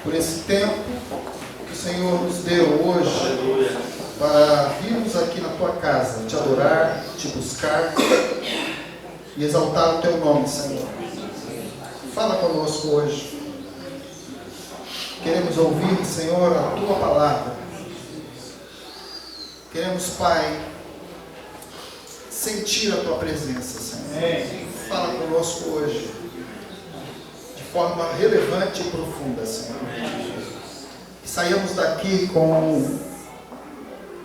por esse tempo que o Senhor nos deu hoje para virmos aqui na tua casa, te adorar, te buscar e exaltar o teu nome, Senhor. Fala conosco hoje. Queremos ouvir, Senhor, a tua palavra. Queremos, Pai, sentir a tua presença, Senhor. Fala conosco hoje de forma relevante e profunda, Senhor. Que saiamos daqui com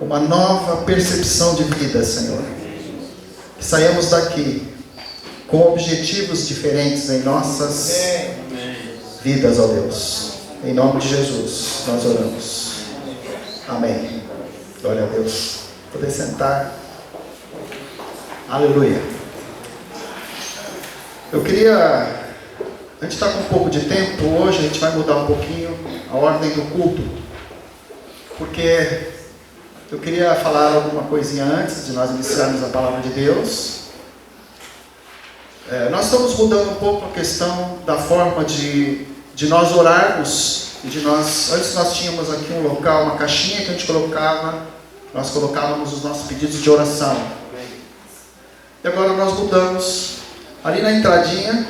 uma nova percepção de vida, Senhor. Que saiamos daqui com objetivos diferentes em nossas vidas, ó Deus. Em nome de Jesus, nós oramos. Amém. Glória a Deus. Poder sentar. Aleluia. Eu queria... A gente está com um pouco de tempo. Hoje a gente vai mudar um pouquinho a ordem do culto. Porque eu queria falar alguma coisinha antes de nós iniciarmos a palavra de Deus. Nós estamos mudando um pouco a questão da forma de nós orarmos. Antes nós tínhamos aqui um local, uma caixinha que a gente nós colocávamos os nossos pedidos de oração. E agora nós mudamos. Ali na entradinha,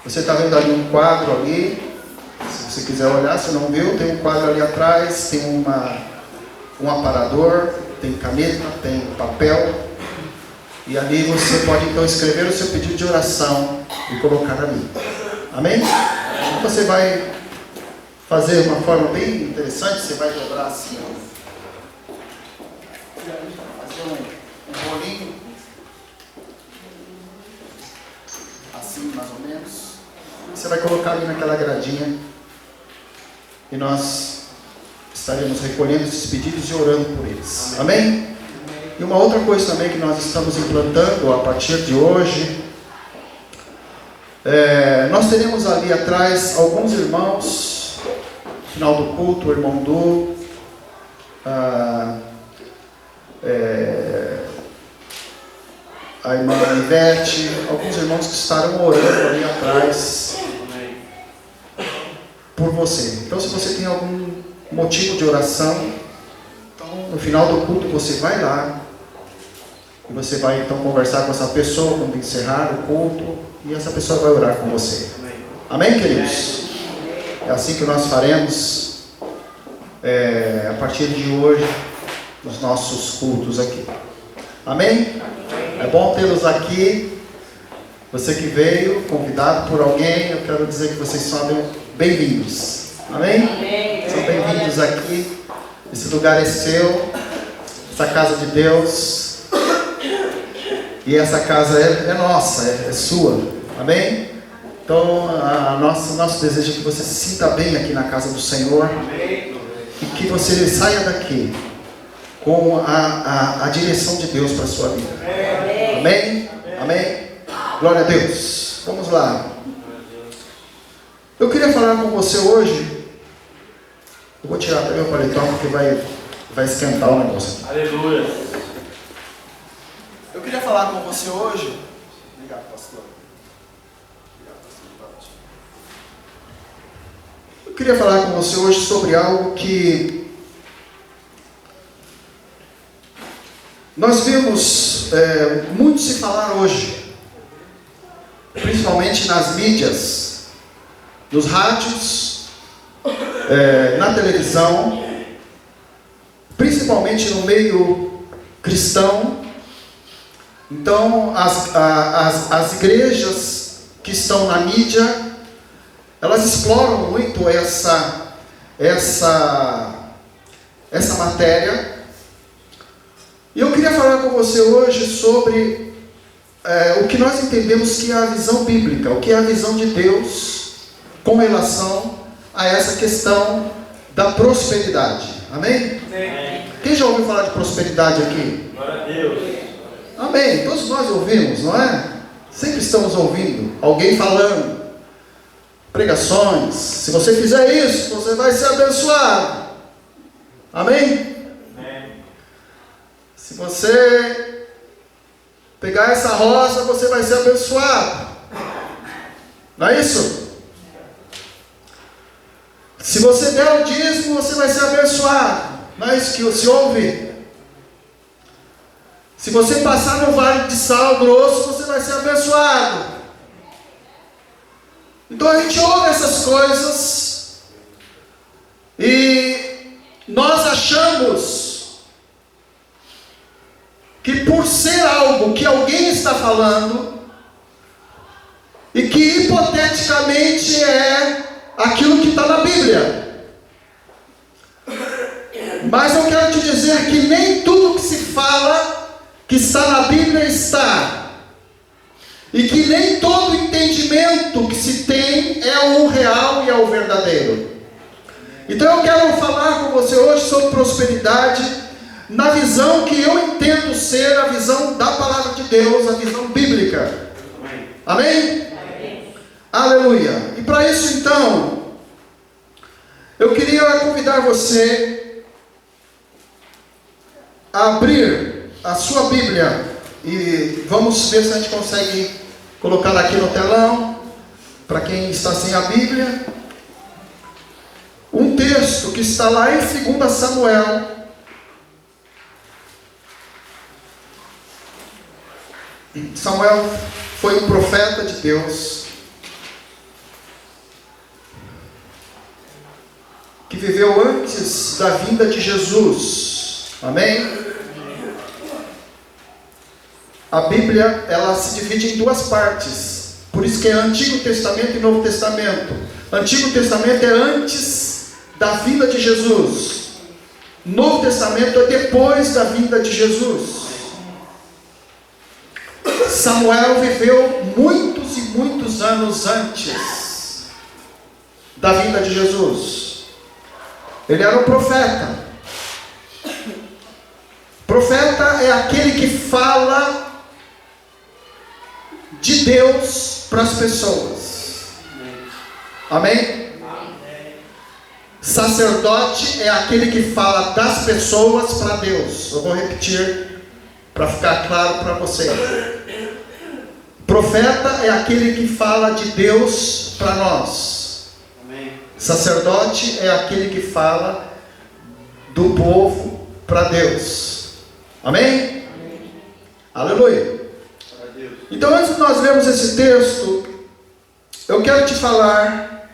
você está vendo ali um quadro ali. Se você quiser olhar, se não viu, tem um quadro ali atrás, tem um aparador, tem caneta, tem papel. E ali você pode então escrever o seu pedido de oração e colocar ali. Amém? Então você vai fazer de uma forma bem interessante, você vai dobrar assim, fazer um bolinho, assim mais ou menos. Você vai colocar ali naquela gradinha e nós estaremos recolhendo esses pedidos e orando por eles. Amém? E uma outra coisa também que nós estamos implantando a partir de hoje, nós teremos ali atrás alguns irmãos, no final do culto, o irmão Du, a irmã Ivete, alguns irmãos que estarão orando ali atrás por você. Então, se você tem algum motivo de oração, então, no final do culto você vai lá e você vai então conversar com essa pessoa quando encerrar o culto e essa pessoa vai orar com você. Amém, queridos? É assim que nós faremos a partir de hoje os nossos cultos aqui. Amém? É bom tê-los aqui. Você que veio, convidado por alguém, eu quero dizer que vocês são bem-vindos. Amém? São bem-vindos aqui. Esse lugar é seu, essa casa de Deus. E essa casa é nossa, é sua. Amém? Então, nosso desejo é que você se sinta bem aqui na casa do Senhor. E que você saia daqui com a direção de Deus para a sua vida. Amém? Amém? Glória a Deus. Vamos lá. Eu queria falar com você hoje. Eu vou tirar também o paletó porque vai esquentar o negócio. Aleluia. Eu queria falar com você hoje. Obrigado, pastor. Eu queria falar com você hoje sobre algo que nós vimos muito se falar hoje, principalmente nas mídias, nos rádios, na televisão, principalmente no meio cristão. Então, as igrejas que estão na mídia, elas exploram muito essa matéria. E eu queria falar com você hoje sobre o que nós entendemos que é a visão bíblica, o que é a visão de Deus com relação a essa questão da prosperidade. Amém? Amém. Quem já ouviu falar de prosperidade aqui? Glória a Deus. Amém. Todos nós ouvimos, não é? Sempre estamos ouvindo alguém falando. Pregações. Se você fizer isso, você vai ser abençoado. Amém? Amém. Se você pegar essa rosa, você vai ser abençoado. Não é isso? Se você der o dízimo, você vai ser abençoado. Não é isso que se ouve? Se você passar no vale de sal grosso, você vai ser abençoado. Então a gente ouve essas coisas e nós achamos que por ser algo que alguém está falando e que hipoteticamente é aquilo que está na Bíblia. Mas eu quero te dizer que nem tudo que se fala que está na Bíblia está. E que nem todo entendimento que se tem é o real e é o verdadeiro. Então eu quero falar com você hoje sobre prosperidade na visão que eu entendo ser a visão da palavra de Deus, a visão bíblica. Amém? Amém. Aleluia. E para isso então, eu queria convidar você a abrir a sua Bíblia e vamos ver se a gente consegue colocar aqui no telão, para quem está sem a Bíblia, um texto que está lá em 2 Samuel, Samuel foi um profeta de Deus, que viveu antes da vinda de Jesus. Amém? A Bíblia, ela se divide em duas partes. Por isso que é Antigo Testamento e Novo Testamento. Antigo Testamento é antes da vinda de Jesus. Novo Testamento é depois da vinda de Jesus. Samuel viveu muitos e muitos anos antes da vinda de Jesus. Ele era um profeta. Profeta é aquele que fala de Deus para as pessoas. Amém? Sacerdote é aquele que fala das pessoas para Deus. Eu vou repetir para ficar claro para você. Profeta é aquele que fala de Deus para nós. Sacerdote é aquele que fala do povo para Deus. Amém? Aleluia. Então, antes de nós lermos esse texto, eu quero te falar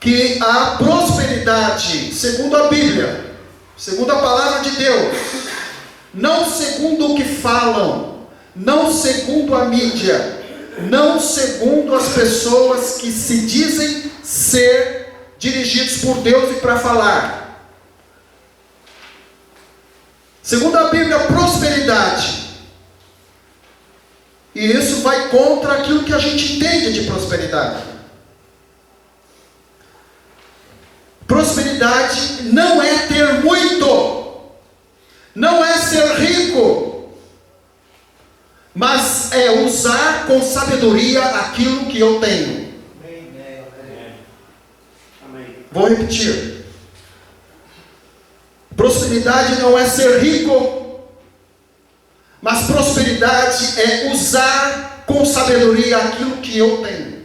que a prosperidade, segundo a Bíblia, segundo a palavra de Deus, não segundo o que falam, não segundo a mídia, não segundo as pessoas que se dizem ser dirigidos por Deus e para falar. Segundo a Bíblia, prosperidade. E isso vai contra aquilo que a gente entende de prosperidade. Prosperidade não é ter muito, não é ser rico, mas é usar com sabedoria aquilo que eu tenho. Vou repetir. Prosperidade não é ser rico, mas prosperidade é usar com sabedoria aquilo que eu tenho.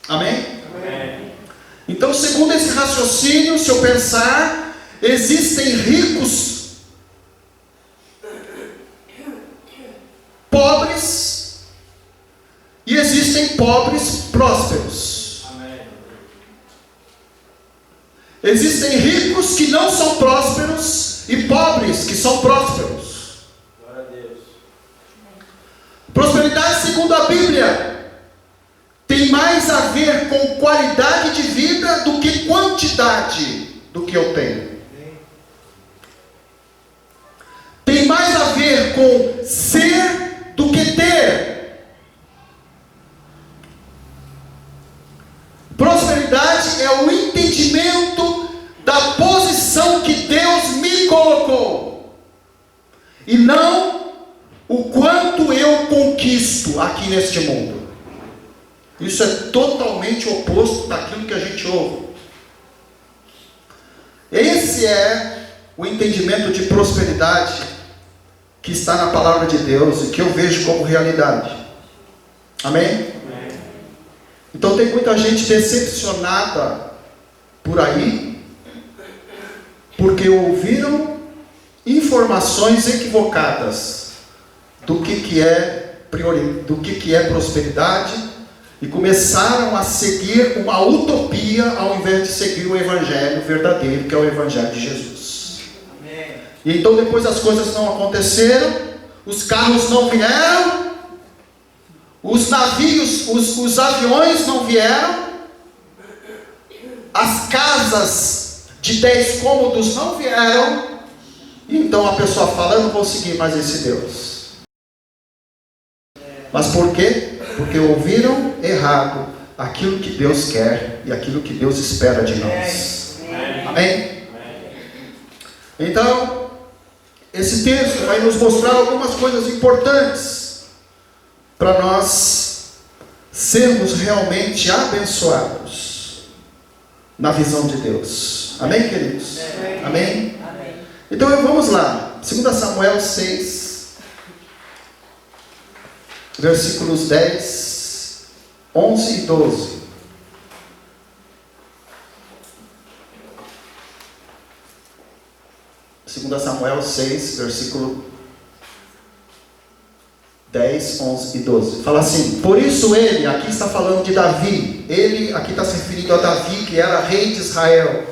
Amém? Amém? Então, segundo esse raciocínio, se eu pensar, existem ricos pobres e existem pobres prósperos. Amém. Existem ricos que não são prósperos e pobres que são prósperos. Prosperidade, segundo a Bíblia, tem mais a ver com qualidade de vida do que quantidade do que eu tenho. Tem mais a ver com ser do que ter. Prosperidade é o entendimento da posição que Deus me colocou, e não o quanto eu conquisto aqui neste mundo. Isso é totalmente oposto daquilo que a gente ouve. Esse é o entendimento de prosperidade que está na palavra de Deus e que eu vejo como realidade. Amém? Amém. Então tem muita gente decepcionada por aí, porque ouviram informações equivocadas do que é prosperidade, e começaram a seguir uma utopia ao invés de seguir o evangelho verdadeiro, que é o evangelho de Jesus. Amém. E então depois as coisas não aconteceram, os carros não vieram, os navios, os aviões não vieram, as casas de 10 cômodos não vieram. Então a pessoa fala: eu não vou seguir mais esse Deus. Mas por quê? Porque ouviram errado aquilo que Deus quer e aquilo que Deus espera de nós. Amém? Então, esse texto vai nos mostrar algumas coisas importantes para nós sermos realmente abençoados na visão de Deus. Amém, queridos? Amém? Então vamos lá, 2 Samuel 6, versículos 10, 11 e 12. Segunda Samuel 6, versículo 10, 11 e 12. Fala assim: por isso ele, aqui está falando de Davi, ele aqui está se referindo a Davi, que era rei de Israel.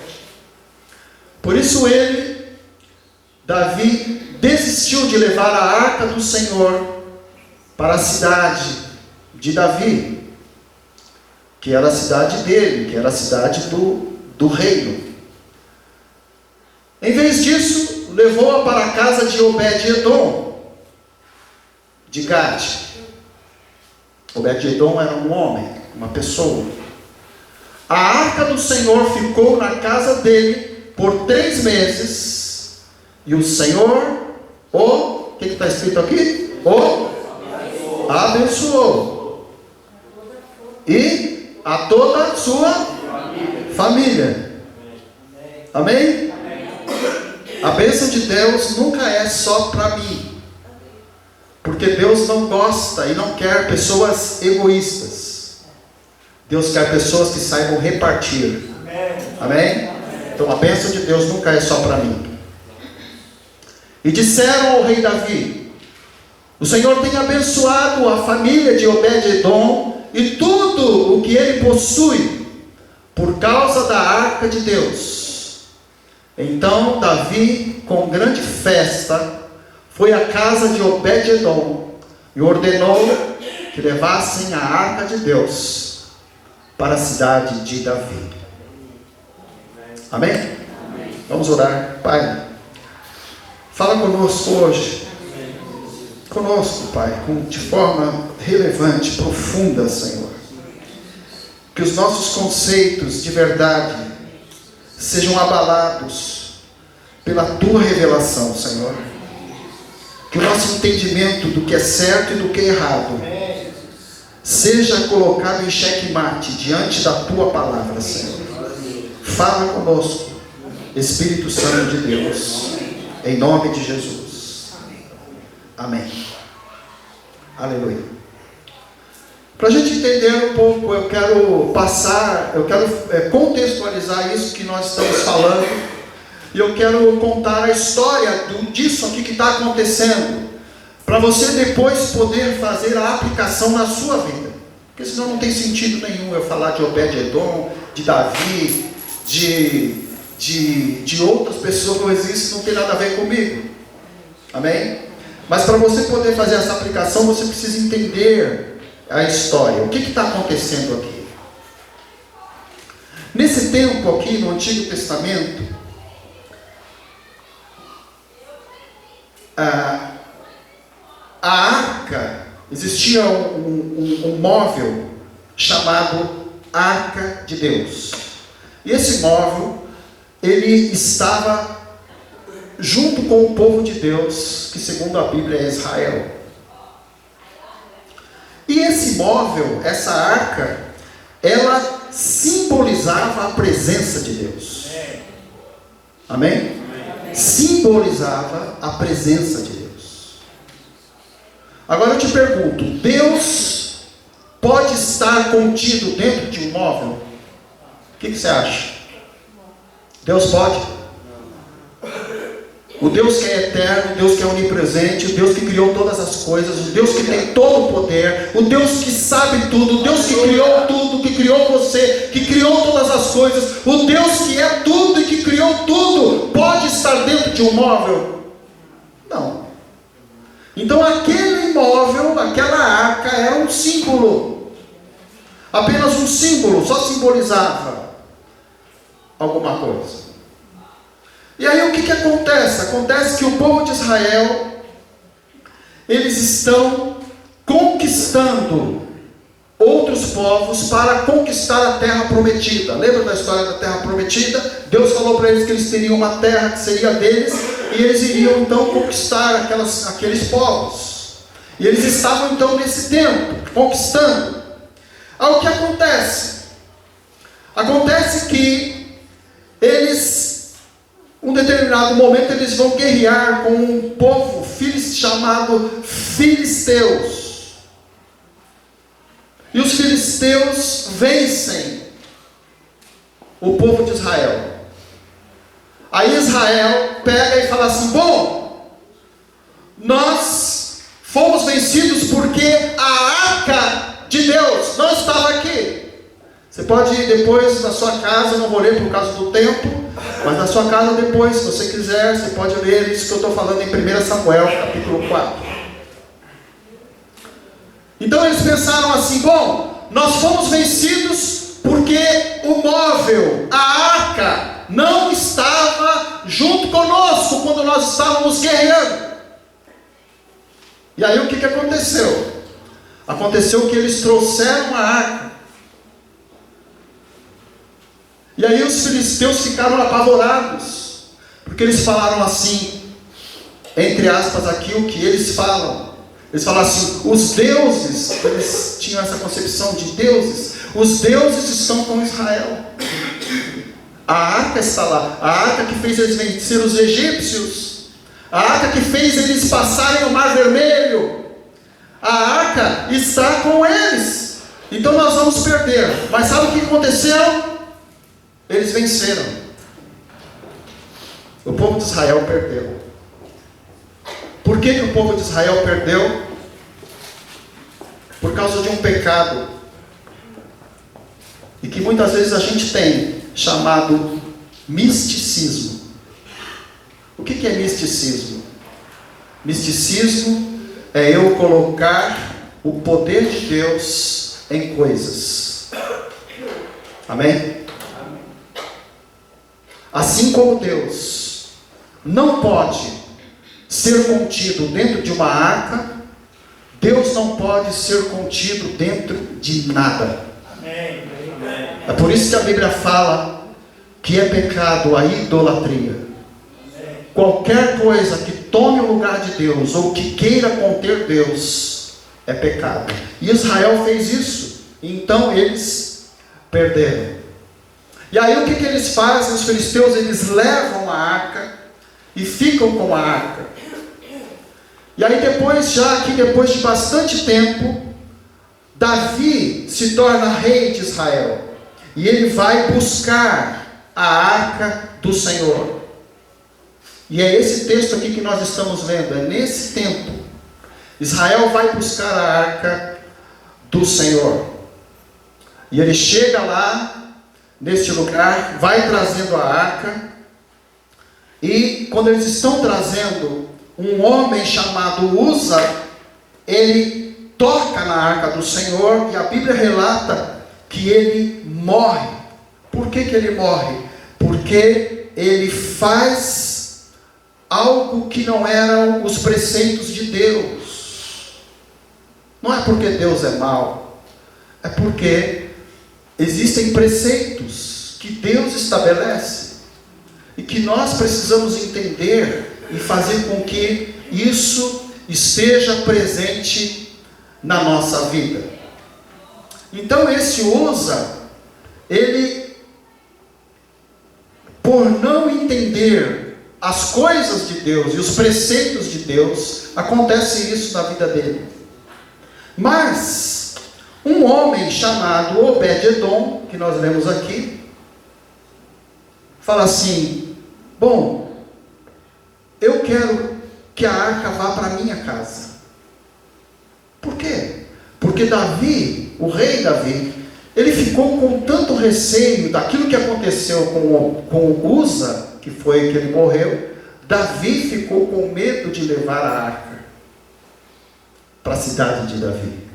Por isso ele, Davi, desistiu de levar a arca do Senhor para a cidade de Davi, que era a cidade dele, que era a cidade do reino. Em vez disso, levou-a para a casa de Obed-edom, de Gade. Obed-edom era um homem, uma pessoa. A arca do Senhor ficou na casa dele por 3 meses, e o Senhor, o que está escrito aqui? O abençoou, e a toda a sua família. Amém? A bênção de Deus nunca é só para mim, porque Deus não gosta e não quer pessoas egoístas. Deus quer pessoas que saibam repartir. Amém? Então a bênção de Deus nunca é só para mim. E disseram ao rei Davi: o Senhor tem abençoado a família de Obed-edom e tudo o que ele possui, por causa da arca de Deus. Então Davi, com grande festa, foi à casa de Obed-edom e ordenou que levassem a arca de Deus para a cidade de Davi. Amém? Amém. Vamos orar. Pai, fala conosco hoje. Conosco, Pai, de forma relevante, profunda, Senhor. Que os nossos conceitos de verdade sejam abalados pela Tua revelação, Senhor. Que o nosso entendimento do que é certo e do que é errado seja colocado em xeque-mate diante da Tua palavra, Senhor. Fala conosco, Espírito Santo de Deus, em nome de Jesus. Amém. Aleluia. Para a gente entender um pouco, eu quero contextualizar isso que nós estamos falando, e eu quero contar a história disso aqui que está acontecendo, para você depois poder fazer a aplicação na sua vida, porque senão não tem sentido nenhum eu falar de Obed-edom, de Davi, de outras pessoas que não existem, não tem nada a ver comigo. Amém? Mas para você poder fazer essa aplicação, você precisa entender a história. O que está acontecendo aqui? Nesse tempo aqui, no Antigo Testamento, a arca, existia um móvel chamado Arca de Deus. E esse móvel, ele estava junto com o povo de Deus, que segundo a Bíblia é Israel. E esse móvel, essa arca, ela simbolizava a presença de Deus. Amém? Simbolizava a presença de Deus. Agora eu te pergunto, Deus pode estar contido dentro de um móvel? O que você acha? Deus pode? O Deus que é eterno, o Deus que é onipresente, o Deus que criou todas as coisas, o Deus que tem todo o poder, o Deus que sabe tudo, o Deus que criou tudo, que criou você, que criou todas as coisas, o Deus que é tudo e que criou tudo, pode estar dentro de um móvel? Não. Então aquele móvel, aquela arca era um símbolo, apenas um símbolo, só simbolizava alguma coisa. E aí o que acontece? Acontece que o povo de Israel, eles estão conquistando outros povos para conquistar a terra prometida. Lembra da história da terra prometida? Deus falou para eles que eles teriam uma terra que seria deles, e eles iriam então conquistar aqueles povos. E eles estavam então nesse tempo, conquistando. Aí o que acontece? Acontece que eles, um determinado momento, eles vão guerrear com um povo chamado filisteus. E os filisteus vencem o povo de Israel. Aí Israel pega e fala assim: bom, nós fomos vencidos porque a arca de Deus não estava aqui. Você pode ir depois na sua casa, não vou ler por causa do tempo, mas na sua casa depois, se você quiser, você pode ler isso que eu estou falando em 1 Samuel, capítulo 4. Então eles pensaram assim: bom, nós fomos vencidos porque o móvel, a arca, não estava junto conosco quando nós estávamos guerreando. E aí o que aconteceu? Aconteceu que eles trouxeram a arca. E aí os filisteus ficaram apavorados, porque eles falaram assim, entre aspas aqui o que eles falam. Eles falam assim: os deuses, eles tinham essa concepção de deuses, os deuses estão com Israel. A arca está lá, a arca que fez eles vencer os egípcios, a arca que fez eles passarem o mar vermelho, a arca está com eles. Então nós vamos perder. Mas sabe o que aconteceu? Eles venceram. O povo de Israel perdeu. Por que o povo de Israel perdeu? Por causa de um pecado, e que muitas vezes a gente tem, chamado misticismo. O que é misticismo? Misticismo é eu colocar o poder de Deus em coisas. Amém? Assim como Deus não pode ser contido dentro de uma arca, Deus não pode ser contido dentro de nada. É por isso que a Bíblia fala que é pecado a idolatria. Qualquer coisa que tome o lugar de Deus ou que queira conter Deus é pecado. E Israel fez isso, então eles perderam. E aí o que eles fazem? Os filisteus, eles levam a arca e ficam com a arca. E aí depois de bastante tempo, Davi se torna rei de Israel. E ele vai buscar a arca do Senhor. E é esse texto aqui que nós estamos vendo. É nesse tempo, Israel vai buscar a arca do Senhor. E ele chega lá, neste lugar, vai trazendo a arca, e quando eles estão trazendo, um homem chamado Uza, ele toca na arca do Senhor, e a Bíblia relata que ele morre. Por que ele morre? Porque ele faz algo que não eram os preceitos de Deus. Não é porque Deus é mau, é porque existem preceitos que Deus estabelece e que nós precisamos entender e fazer com que isso esteja presente na nossa vida. Então esse Uza, ele, por não entender as coisas de Deus e os preceitos de Deus, acontece isso na vida dele. Mas Um homem chamado Obed-edom, que nós lemos aqui, fala assim: bom, eu quero que a arca vá para a minha casa. Por quê? Porque Davi, o rei Davi, ele ficou com tanto receio daquilo que aconteceu com Uza, que foi que ele morreu. Davi ficou com medo de levar a arca para a cidade de Davi.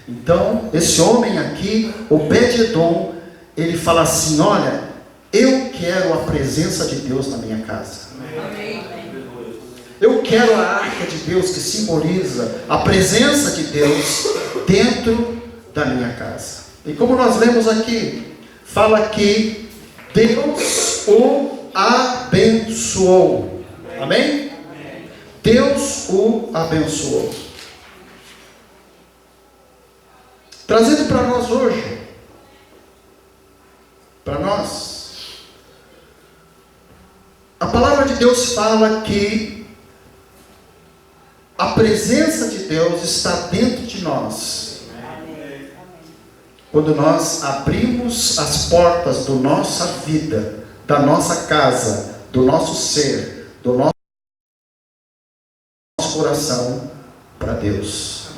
Então, esse homem aqui, Obed-edom, ele fala assim: olha, eu quero a presença de Deus na minha casa. Amém. Eu quero a arca de Deus, que simboliza a presença de Deus dentro da minha casa. E como nós lemos aqui, fala que Deus o abençoou. Amém? Deus o abençoou. Trazendo para nós hoje, para nós, a palavra de Deus fala que a presença de Deus está dentro de nós. Quando nós abrimos as portas da nossa vida, da nossa casa, do nosso ser, do nosso coração para Deus.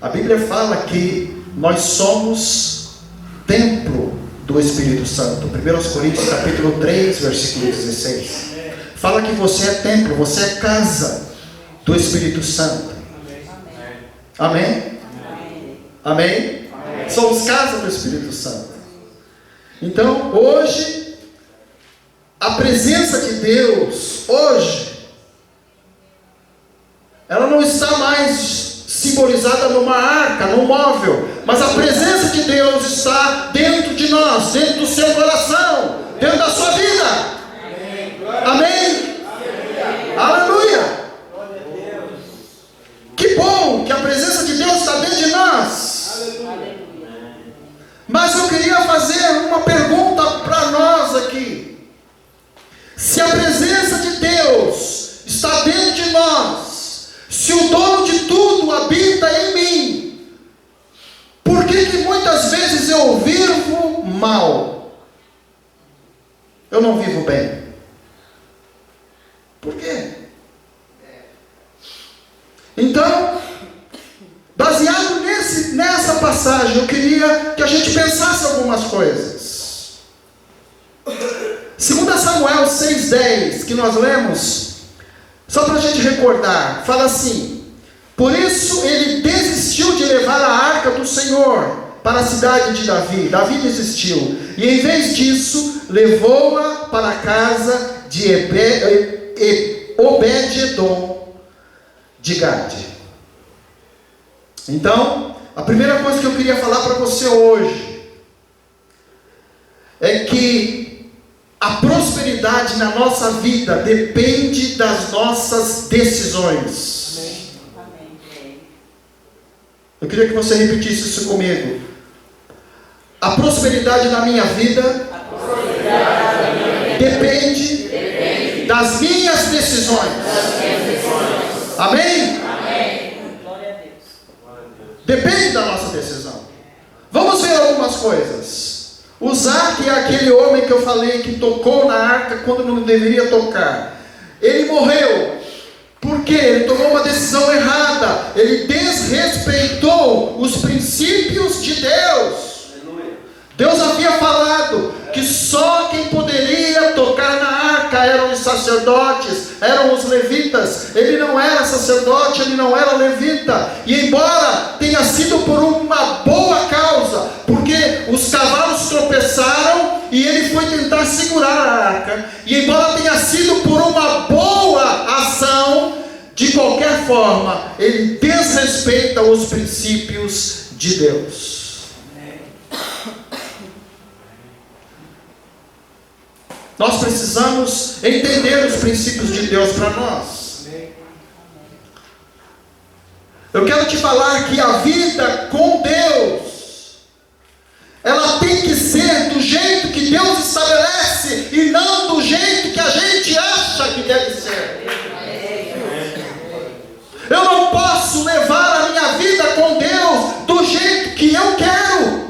A Bíblia fala que nós somos templo do Espírito Santo. 1 Coríntios capítulo 3, versículo 16. Fala que você é templo, você é casa do Espírito Santo. Amém? Amém? Somos casa do Espírito Santo. Então, hoje, a presença de Deus, hoje, ela não está mais simbolizada numa arca, num móvel, mas a presença de Deus está dentro de nós, dentro do seu coração, dentro da sua vida. Amém? Aleluia! Que bom que a presença de Deus está dentro de nós. Mas eu queria fazer uma pergunta para nós aqui. Se a presença de Deus está dentro de nós, se o dono de tudo habita em mim, por que muitas vezes eu vivo mal? Eu não vivo bem. Por quê? Então, baseado nessa passagem, eu queria que a gente pensasse algumas coisas. 2 Samuel 6,10, que nós lemos, só para a gente recordar, fala assim: por isso ele desistiu de levar a arca do Senhor para a cidade de Davi. Davi desistiu, e em vez disso, levou-a para a casa de Obed-edom de Gade. Então, a primeira coisa que eu queria falar para você hoje é que a prosperidade na nossa vida depende das nossas decisões. Eu queria que você repetisse isso comigo. A prosperidade na minha vida depende das minhas decisões. Amém? Glória a Deus. Depende da nossa decisão. Vamos ver algumas coisas. Uzá, que é aquele homem que eu falei que tocou na arca quando não deveria tocar, ele morreu. Por quê? Ele tomou uma decisão errada. Ele desrespeitou os princípios de Deus. Deus havia falado que só quem poderia tocar na arca eram os sacerdotes, eram os levitas. Ele não era sacerdote, ele não era levita. E embora tenha sido por uma boa causa, porque os cavalos tropeçaram e ele foi tentar segurar a arca, e embora tenha sido por uma boa ação, de qualquer forma, ele desrespeita os princípios de Deus. Nós precisamos entender os princípios de Deus para nós. Eu quero te falar que a vida com Deus, ela tem que ser do jeito que Deus estabelece e não do jeito que a gente acha que deve ser. Eu não posso levar a minha vida com Deus do jeito que eu quero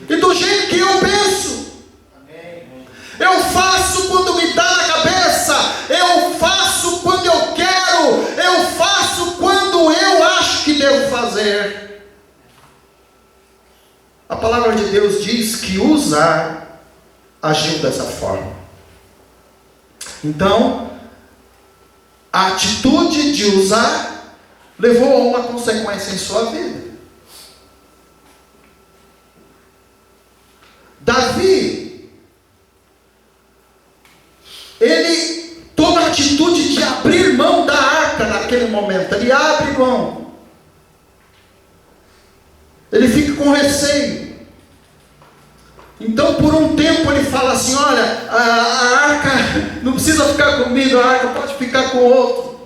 e do jeito que eu penso. Eu faço quando me dá na cabeça, eu faço quando eu quero, eu faço quando eu acho que devo fazer. A palavra de Deus diz que Uzá agiu dessa forma. Então, a atitude de Uzá levou a uma consequência em sua vida. Davi, ele toma a atitude de abrir mão da arca naquele momento. Ele abre mão. Ele fica com receio. Então por um tempo ele fala assim: olha, a arca não precisa ficar comigo, a arca pode ficar com outro.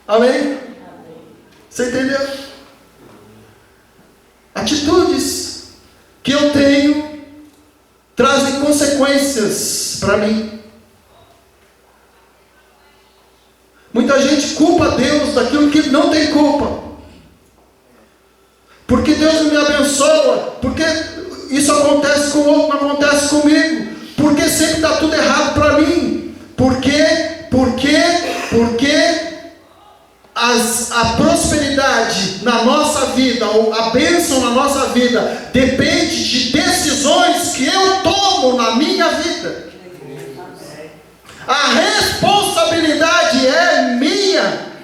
Amém? Você entendeu? Atitudes que eu tenho trazem consequências para mim. Muita gente culpa Deus daquilo que não tem culpa. Porque Deus não me abençoa, porque isso acontece com o outro, não acontece comigo, porque sempre está tudo errado para mim. Por quê? Porque a prosperidade na nossa vida, ou a bênção na nossa vida, depende de decisões que eu tomo na minha vida. A responsabilidade é minha.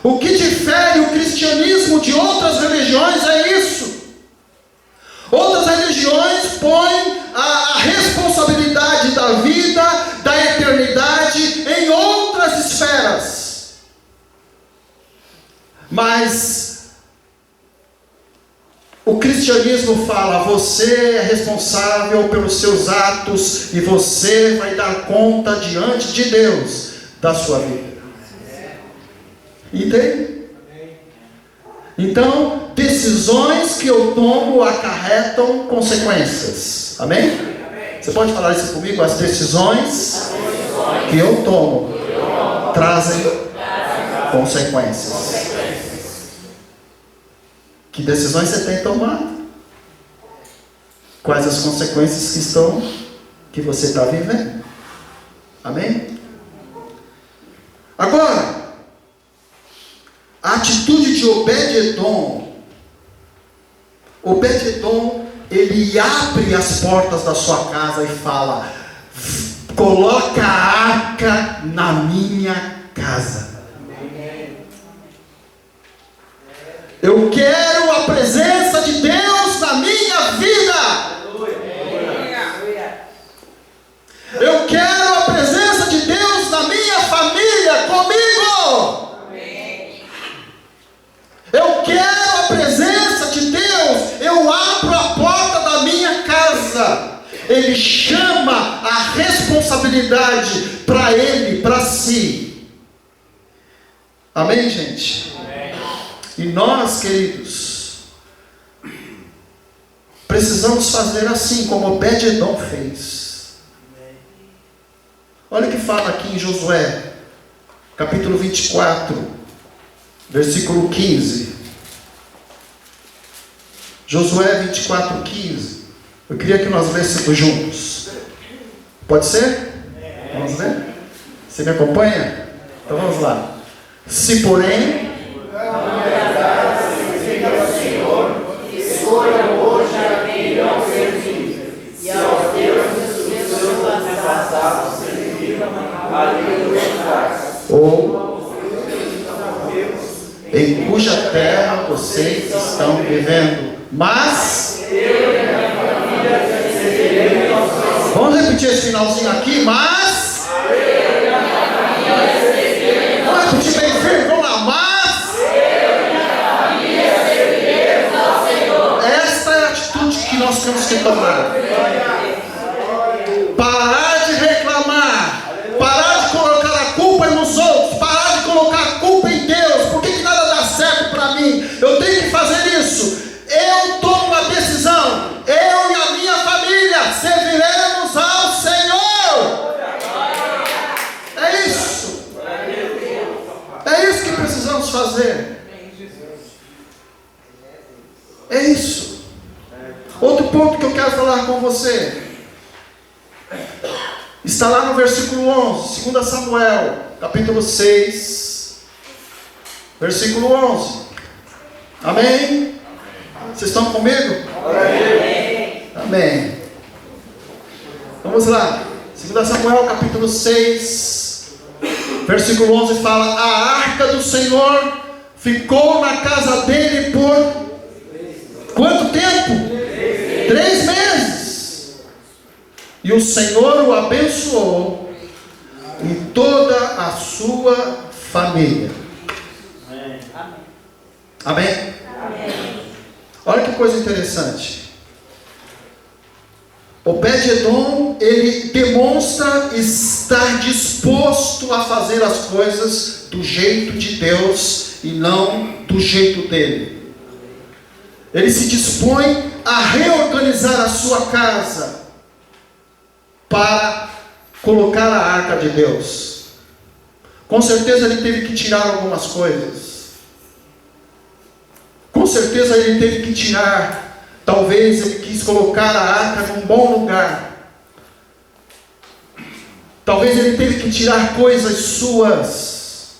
O que difere o cristianismo de outras religiões é isso. Outras religiões põem a responsabilidade da vida, da eternidade em outras esferas. Mas o cristianismo fala: você é responsável pelos seus atos e você vai dar conta diante de Deus da sua vida. Entende? Então, decisões que eu tomo acarretam consequências. Amém? Você pode falar isso comigo? As decisões que eu tomo trazem consequências. Que decisões você tem tomado? Quais as consequências que você está vivendo? Amém? Agora, a atitude de Obed-Edom, ele abre as portas da sua casa e fala: coloca a arca na minha casa. Eu quero a presença de Deus na minha vida. Eu quero a presença de Deus na minha família, comigo. Eu quero a presença de Deus. Eu abro a porta da minha casa. Ele chama a responsabilidade para ele, para si. Amém, gente? Amém. E nós, queridos, precisamos fazer assim como Obed-Edom fez. Olha o que fala aqui em Josué, capítulo 24. Versículo 15. Josué 24, 15. Eu queria que nós lêssemos juntos. Pode ser? Vamos ler? Você me acompanha? Então vamos lá. Se porém não agradares ao Senhor, escolham hoje a quem irão servir, e aos deuses dos seus antepassados serviram, ali lutar. Ou em cuja terra vocês estão vivendo. Mas vamos repetir esse finalzinho aqui. Mas vamos repetir bem firme. Vamos lá. Mas esta é a atitude que nós temos que tomar. Parar de reclamar, parar de colocar a culpa nos outros, parar de colocar a culpa em Deus. Por que nada dá certo para mim? Eu tenho que fazer isso. Eu tomo a decisão. Eu e a minha família serviremos ao Senhor. É isso. vamos fazer? É isso. Outro ponto que eu quero falar com você está lá no versículo 11, 2 Samuel, capítulo 6, versículo 11. Amém? Vocês estão comigo? Amém. Amém. Vamos lá. 2 Samuel, capítulo 6, versículo 11 fala: a arca do Senhor ficou na casa dele por quanto tempo? 3 meses. E o Senhor o abençoou e toda a sua família. Amém? Amém? Olha que coisa interessante. Obed-edom, ele demonstra estar disposto a fazer as coisas do jeito de Deus e não do jeito dele. Ele se dispõe a reorganizar a sua casa para colocar a arca de Deus. Com certeza ele teve que tirar algumas coisas. Com certeza ele teve que tirar, talvez ele quis colocar a arca num bom lugar. Talvez ele teve que tirar coisas suas,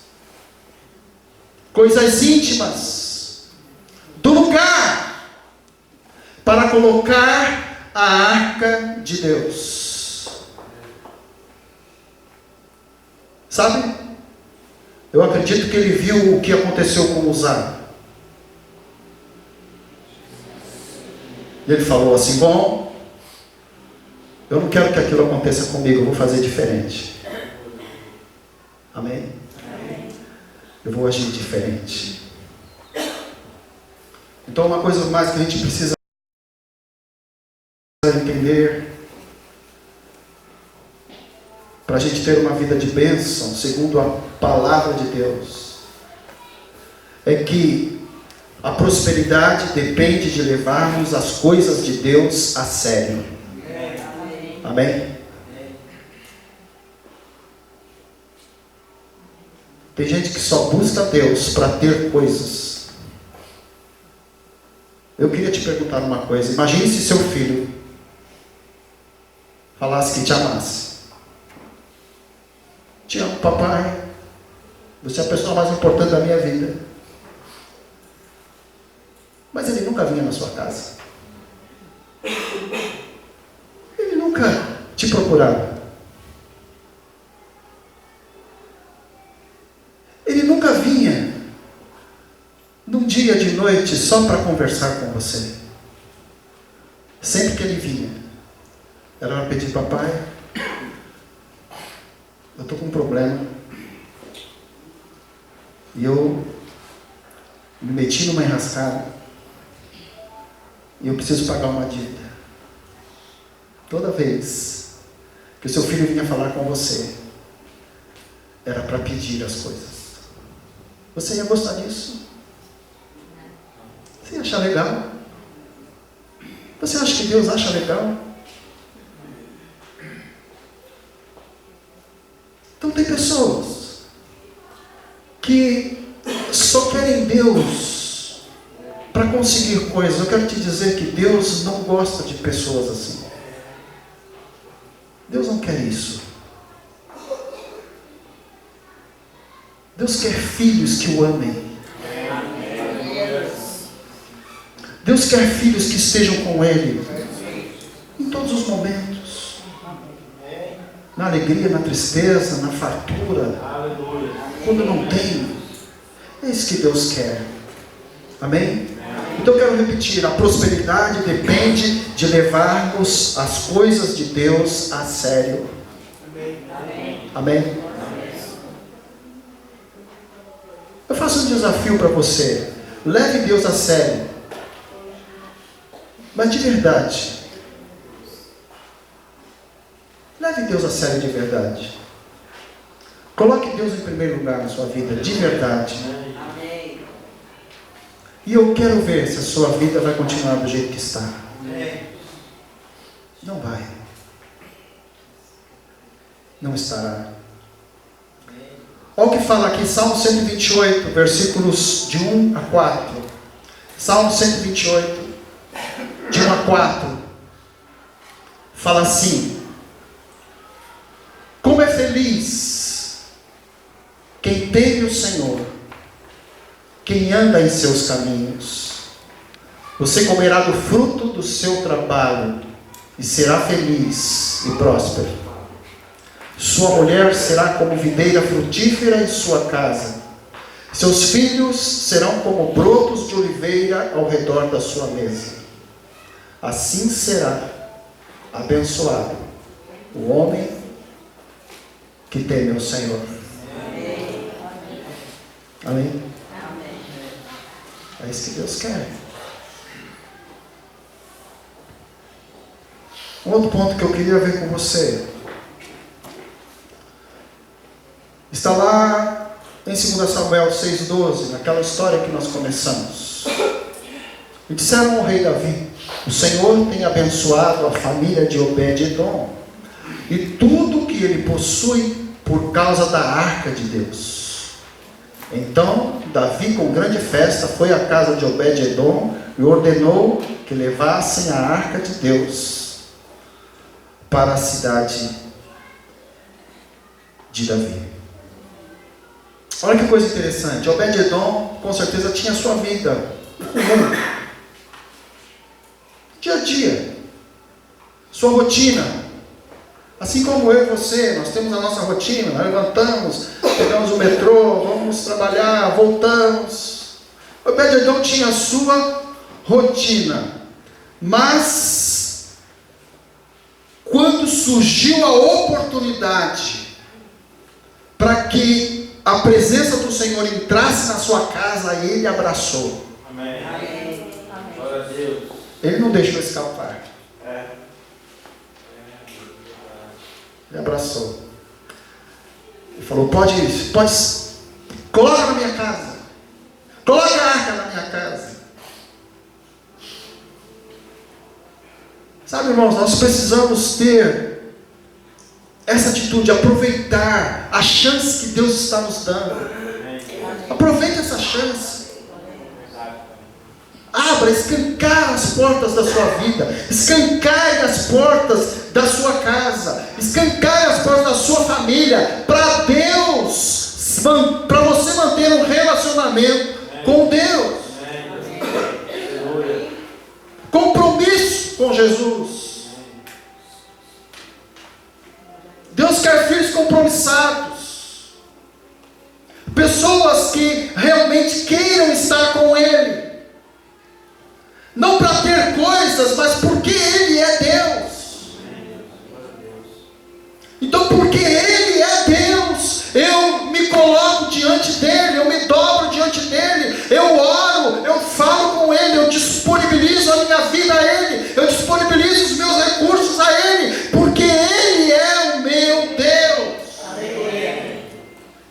coisas íntimas, do lugar, para colocar a arca de Deus. Sabe? Eu acredito que ele viu o que aconteceu com Uzá. E ele falou assim: bom, eu não quero que aquilo aconteça comigo, eu vou fazer diferente. Amém? Amém. Eu vou agir diferente. Então, uma coisa mais que a gente precisa entender, para a gente ter uma vida de bênção, segundo a palavra de Deus, é que a prosperidade depende de levarmos as coisas de Deus a sério. Amém? Tem gente que só busca Deus para ter coisas. Eu queria te perguntar uma coisa. Imagine se seu filho falasse que te amasse. Te amo, papai. Você é a pessoa mais importante da minha vida. Mas ele nunca vinha na sua casa. Ele nunca te procurava. Ele nunca vinha num dia de noite só para conversar com você. Sempre que ele vinha, era para pedir: papai, eu estou com um problema. E eu me meti numa enrascada. E eu preciso pagar uma dívida. Toda vez que o seu filho vinha falar com você, era para pedir as coisas. Você ia gostar disso? Você ia achar legal? Você acha que Deus acha legal? Então tem pessoas que só querem Deus para conseguir coisas. Eu quero te dizer que Deus não gosta de pessoas assim. Deus não quer isso. Deus quer filhos que o amem. Deus quer filhos que estejam com Ele em todos os momentos. Na alegria, na tristeza, na fartura. Quando não tem. É isso que Deus quer. Amém? Então eu quero repetir: a prosperidade depende de levarmos as coisas de Deus a sério. Amém? Eu faço um desafio para você. Leve Deus a sério. Mas de verdade. Leve Deus a sério de verdade. Coloque Deus em primeiro lugar na sua vida, de verdade. E eu quero ver se a sua vida vai continuar do jeito que está. Não vai. Não estará. Olha o que fala aqui, Salmo 128, versículos de 1 a 4. Salmo 128, de 1 a 4. Fala assim: como é feliz quem teme o Senhor, quem anda em seus caminhos. Você comerá do fruto do seu trabalho e será feliz e próspero. Sua mulher será como videira frutífera em sua casa. Seus filhos serão como brotos de oliveira ao redor da sua mesa. Assim será abençoado o homem que teme o Senhor. Amém? É isso que Deus quer. Um outro ponto que eu queria ver com você está lá em 2 Samuel 6,12, naquela história que nós começamos. E disseram ao rei Davi: o Senhor tem abençoado a família de Obed-edom e tudo que ele possui por causa da arca de Deus. Então Davi, com grande festa, foi à casa de Obed-edom e ordenou que levassem a arca de Deus para a cidade de Davi. Olha que coisa interessante. Obed-edom com certeza tinha sua vida comum, dia a dia, sua rotina. Assim como eu e você, nós temos a nossa rotina. Nós levantamos, pegamos o metrô, vamos trabalhar, voltamos. Obed-edom tinha a sua rotina. Mas quando surgiu a oportunidade para que a presença do Senhor entrasse na sua casa, ele abraçou. Amém. Amém. Glória a Deus. Ele não deixou escapar. Ele abraçou. Ele falou: pode, coloca na minha casa. Coloca a arca na minha casa. Sabe, irmãos, nós precisamos ter essa atitude, aproveitar a chance que Deus está nos dando. Aproveite essa chance. Abra, escancar as portas da sua vida, escancare as portas da sua casa, escancare as portas da sua família, para Deus, para você manter um relacionamento com Deus. Compromisso com Jesus. Deus quer filhos compromissados, pessoas que realmente queiram estar com Ele, não para ter coisas, mas porque Ele é Deus. Então, porque Ele é Deus, eu me coloco diante dEle, eu me dobro diante dEle, eu oro, eu falo com Ele, eu disponibilizo a minha vida a Ele, eu disponibilizo os meus recursos a Ele, porque Ele é o meu Deus.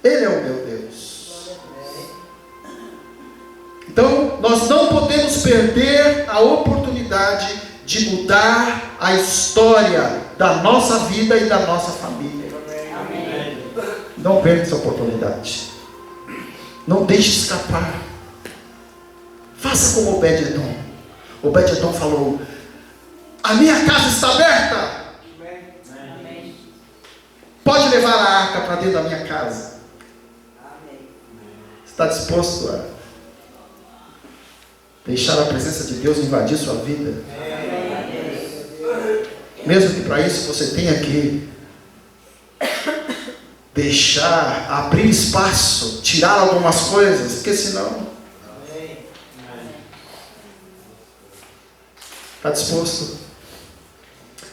Ele é o meu Deus. Então, nós não podemos perder a oportunidade de mudar a história da nossa vida e da nossa família. Amém. Não perca essa oportunidade. Não deixe escapar. Faça como Obed-edom. Obed-edom falou: a minha casa está aberta. Amém. Pode levar a arca para dentro da minha casa. Amém. Está disposto a deixar a presença de Deus invadir sua vida? Mesmo que para isso você tenha que deixar, abrir espaço, tirar algumas coisas, porque senão... Está disposto?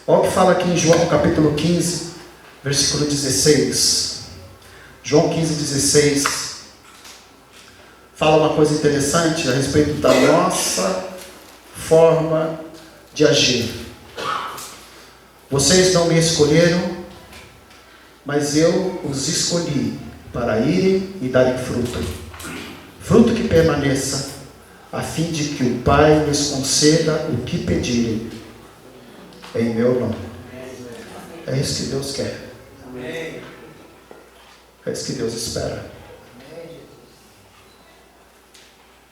Olha o que fala aqui em João capítulo 15, versículo 16. João 15, 16. Fala uma coisa interessante a respeito da nossa forma de agir. Vocês não me escolheram, mas eu os escolhi para irem e darem fruto. Fruto que permaneça, a fim de que o Pai lhes conceda o que pedirem em meu nome. É isso que Deus quer. É isso que Deus espera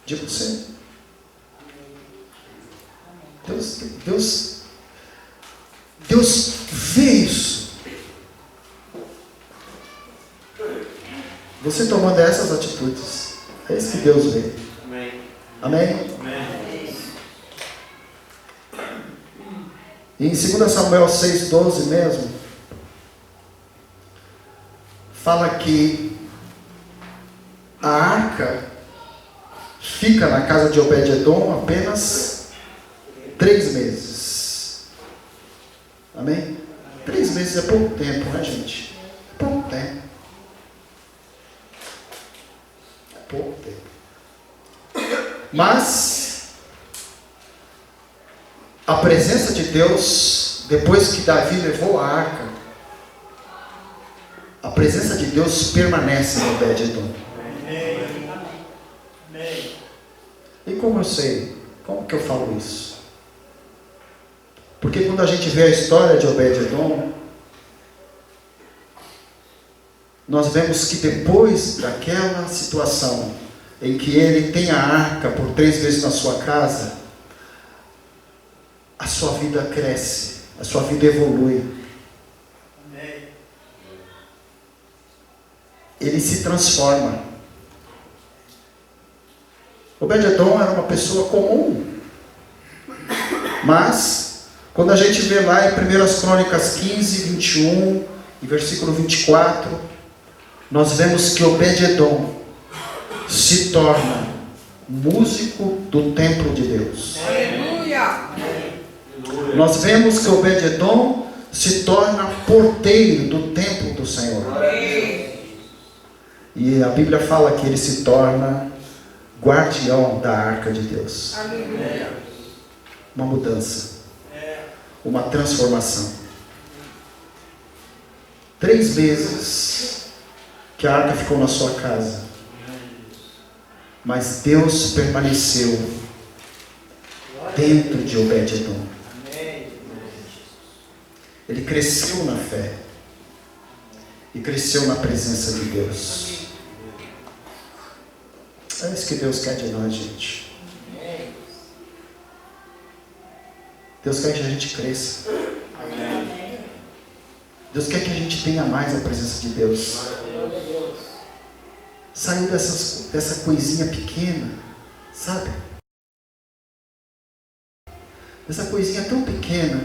de você. Deus vê isso. Você tomando essas atitudes, é isso que Deus vê. Amém. Amém? Amém. E em 2 Samuel 6,12 mesmo, fala que a arca fica na casa de Obed-edom apenas 3 meses. Amém? 3 meses é pouco tempo, né, gente? Pouco tempo. É pouco tempo. Mas a presença de Deus, depois que Davi levou a arca, a presença de Deus permanece no Obed-edom. E como eu sei? Como que eu falo isso? Porque quando a gente vê a história de Obed-edom, nós vemos que depois daquela situação em que ele tem a arca por 3 vezes na sua casa, a sua vida cresce, a sua vida evolui. Ele se transforma. Obed-edom era uma pessoa comum, mas quando a gente vê lá em 1 Crônicas 15, 21 e versículo 24, nós vemos que Obed-edom se torna músico do templo de Deus. Aleluia. Nós vemos que Obed-edom se torna porteiro do templo do Senhor. E a Bíblia fala que ele se torna guardião da arca de Deus. Aleluia. Uma mudança, uma transformação. 3 vezes que a arca ficou na sua casa, mas Deus permaneceu dentro de Obed-edom. Ele cresceu na fé e cresceu na presença de Deus. É isso que Deus quer de nós, gente. Deus quer que a gente cresça. Deus quer que a gente tenha mais a presença de Deus. Sair dessa coisinha pequena, sabe? Essa coisinha tão pequena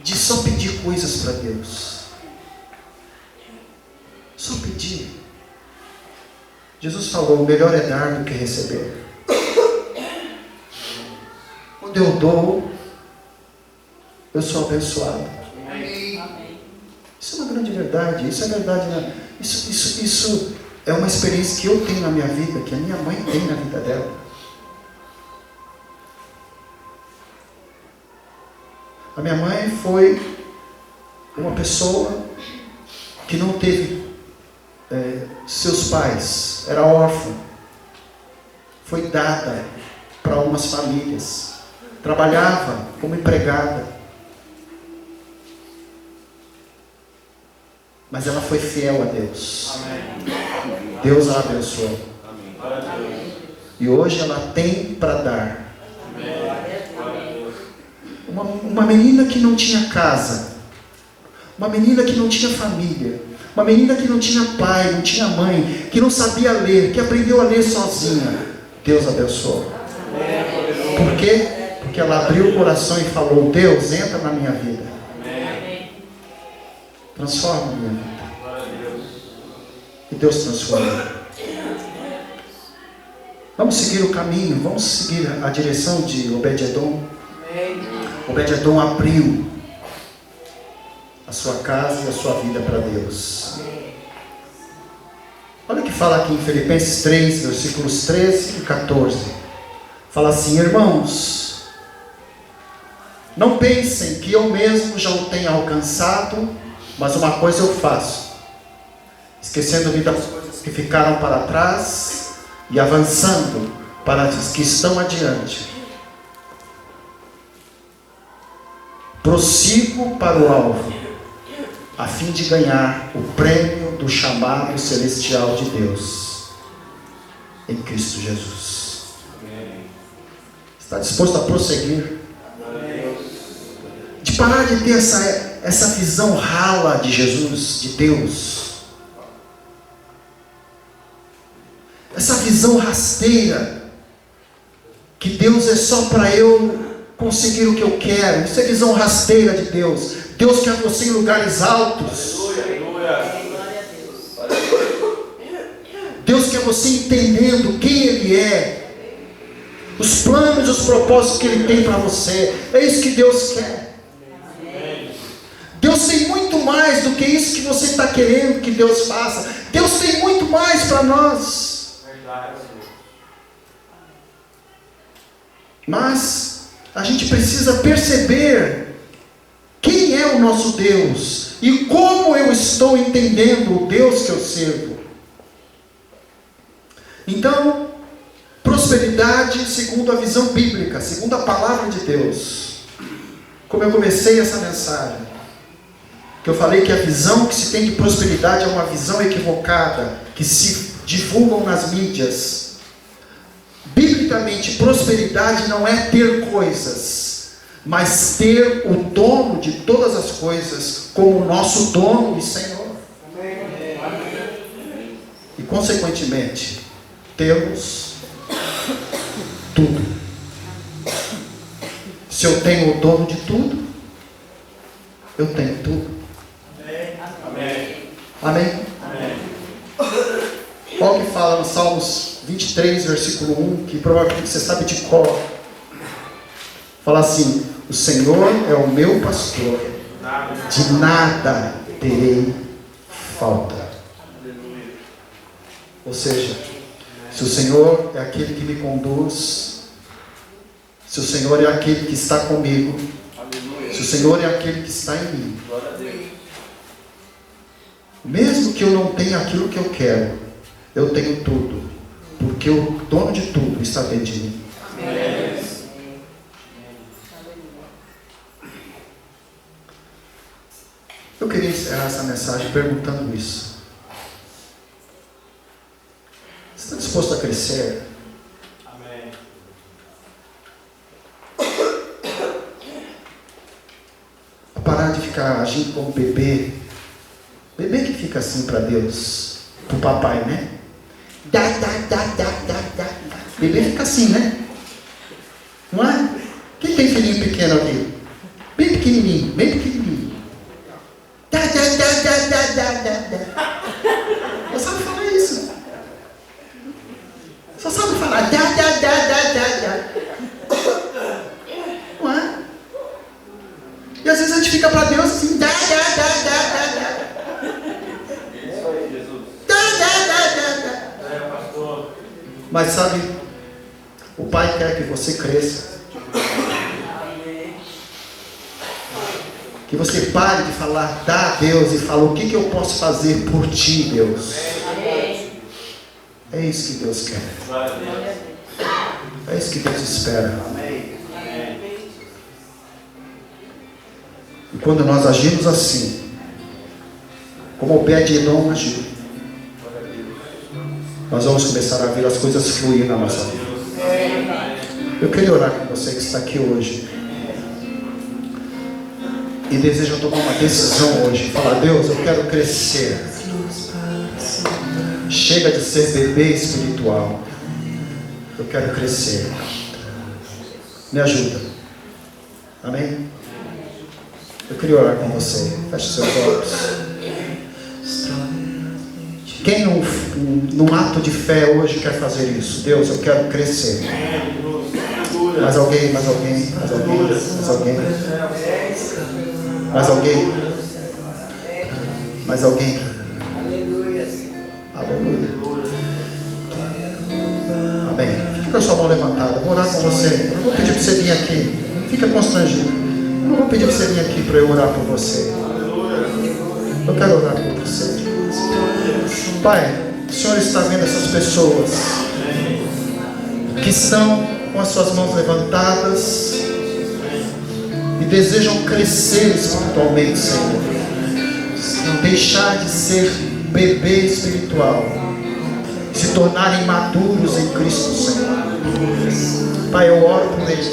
de só pedir coisas para Deus. Só pedir. Jesus falou, o melhor é dar do que receber. Quando eu dou, eu sou abençoado. Isso é uma grande verdade. Isso é verdade. Né? Isso é uma experiência que eu tenho na minha vida, que a minha mãe tem na vida dela. A minha mãe foi uma pessoa que não teve seus pais, era órfã, foi dada para umas famílias, trabalhava como empregada, mas ela foi fiel a Deus. Amém. Deus a abençoou. Amém. E hoje ela tem para dar. Uma menina que não tinha casa, uma menina que não tinha família, uma menina que não tinha pai, não tinha mãe, que não sabia ler, que aprendeu a ler sozinha, Deus abençoou. Por quê? Porque ela abriu o coração e falou, Deus, entra na minha vida. Transforma a minha vida. E Deus transforma. Vamos seguir o caminho, vamos seguir a direção de Obed-edom. Obed-edom abriu a sua casa e a sua vida para Deus. Olha o que fala aqui em Filipenses 3, versículos 13 e 14. Fala assim, irmãos, não pensem que eu mesmo já o tenha alcançado, mas uma coisa eu faço, esquecendo-me das coisas que ficaram para trás e avançando para as que estão adiante. Prossigo para o alvo, a fim de ganhar o prêmio do chamado celestial de Deus em Cristo Jesus. Está disposto a prosseguir? De parar de ter essa visão rala de Jesus, de Deus. Essa visão rasteira, que Deus é só para eu conseguir o que eu quero. Isso é visão rasteira de Deus. Deus quer você em lugares altos. Deus quer você entendendo quem Ele é, os planos e os propósitos que Ele tem para você. É isso que Deus quer. Deus tem muito mais do que isso que você está querendo que Deus faça. Deus tem muito mais para nós. Mas a gente precisa perceber quem é o nosso Deus e como eu estou entendendo o Deus que eu sirvo. Então, prosperidade segundo a visão bíblica, segundo a palavra de Deus. Como eu comecei essa mensagem, que eu falei que a visão que se tem de prosperidade é uma visão equivocada, que se divulgam nas mídias. Biblicamente, prosperidade não é ter coisas, mas ter o dono de todas as coisas como nosso dono e Senhor. E consequentemente, temos tudo. Se eu tenho o dono de tudo, eu tenho tudo. Amém? Qual que fala no Salmos 23, versículo 1, que provavelmente você sabe de cor. Fala assim: o Senhor é o meu pastor, de nada terei falta. Ou seja, se o Senhor é aquele que me conduz, se o Senhor é aquele que está comigo, se o Senhor é aquele que está em mim, mesmo que eu não tenha aquilo que eu quero, eu tenho tudo, porque o dono de tudo está dentro de mim. Eu queria encerrar essa mensagem perguntando isso. Você está disposto a crescer? Amém. A parar de ficar agindo como bebê. Bebê que fica assim para Deus, para o papai, né? Dá. Bebê fica assim, né? Não é? Quem tem filhinho pequeno aqui? Bem pequenininho, bem pequenininho. Dá. Só sabe falar isso. Só sabe falar dá. Não é? E às vezes a gente fica para Deus assim, dá. Isso aí, Jesus. Mas sabe, o Pai quer que você cresça. Que você pare de falar dá a Deus e fala o que eu posso fazer por ti, Deus. É isso que Deus quer. É isso que Deus espera. E quando nós agimos assim, como Obed-Edom agiu, nós vamos começar a ver as coisas fluir na nossa vida. Eu queria orar com você que está aqui hoje e deseja tomar uma decisão hoje. Falar: Deus, eu quero crescer. Chega de ser bebê espiritual. Eu quero crescer. Me ajuda. Amém? Eu queria orar com você. Feche seus olhos. Quem num ato de fé hoje quer fazer isso? Deus, eu quero crescer. Mais alguém? Aleluia. Amém. Fica com a sua mão levantada. Vou orar com você. Eu não vou pedir para você vir aqui. Fica constrangido. Eu não vou pedir para você vir aqui para eu orar por você. Eu quero orar por você. Pai, o Senhor está vendo essas pessoas que estão com as suas mãos levantadas e desejam crescer espiritualmente, Senhor. deixar de ser bebê espiritual, se tornarem maduros em Cristo, Senhor. Pai, eu oro por eles,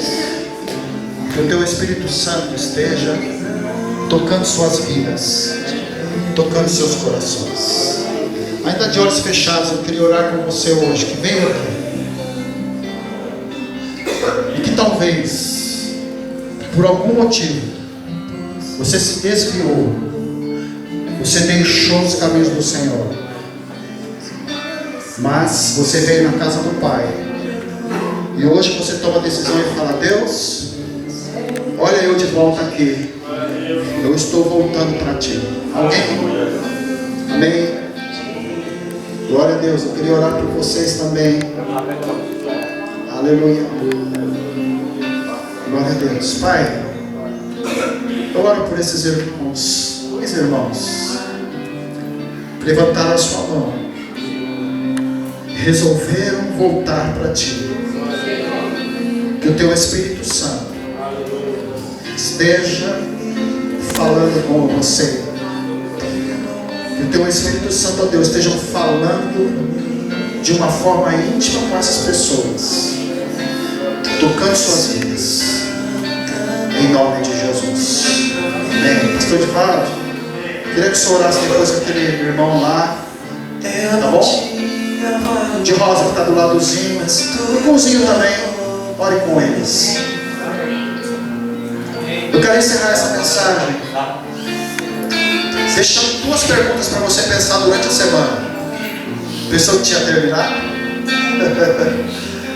que o Teu Espírito Santo esteja tocando suas vidas, tocando seus corações. Ainda de olhos fechados, eu queria orar com você hoje, que veio aqui e que talvez, por algum motivo, você se desviou, você deixou os caminhos do Senhor, mas você veio na casa do Pai, e hoje você toma a decisão e fala: Deus, olha eu de volta aqui, eu estou voltando para Ti. Alguém? Amém? Glória a Deus. Eu queria orar por vocês também. Aleluia. Glória a Deus. Pai, eu oro por esses irmãos, dois irmãos, levantaram a sua mão, resolveram voltar para Ti. Que o Teu Espírito Santo esteja falando com você. Que o Teu Espírito Santo, ó Deus, esteja falando de uma forma íntima com essas pessoas, tocando suas vidas, em nome de Jesus. Amém. Pastor Divaldo, queria que o senhor orasse depois com aquele irmão lá, tá bom? De rosa que está do ladozinho, o cozinho também, ore com eles. Eu quero encerrar essa mensagem deixando duas perguntas para você pensar durante a semana. Pensou que tinha terminado?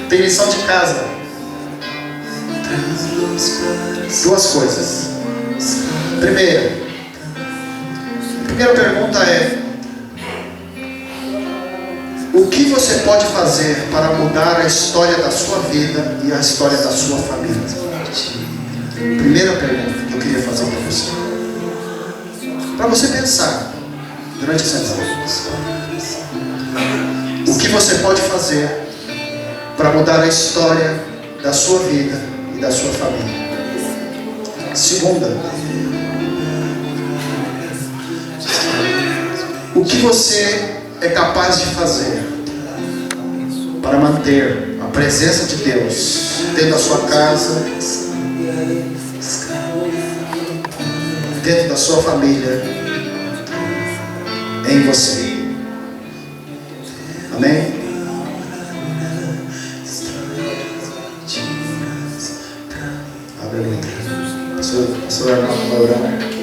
Tem lição de casa. Duas coisas. Primeira pergunta é: o que você pode fazer para mudar a história da sua vida e a história da sua família? Primeira pergunta que eu queria fazer para você, para você pensar durante a semana. O que você pode fazer para mudar a história da sua vida e da sua família? Segunda, o que você é capaz de fazer para manter a presença de Deus dentro da sua casa, dentro da sua família, em você? Amém? Aleluia. Senhor, vai orar.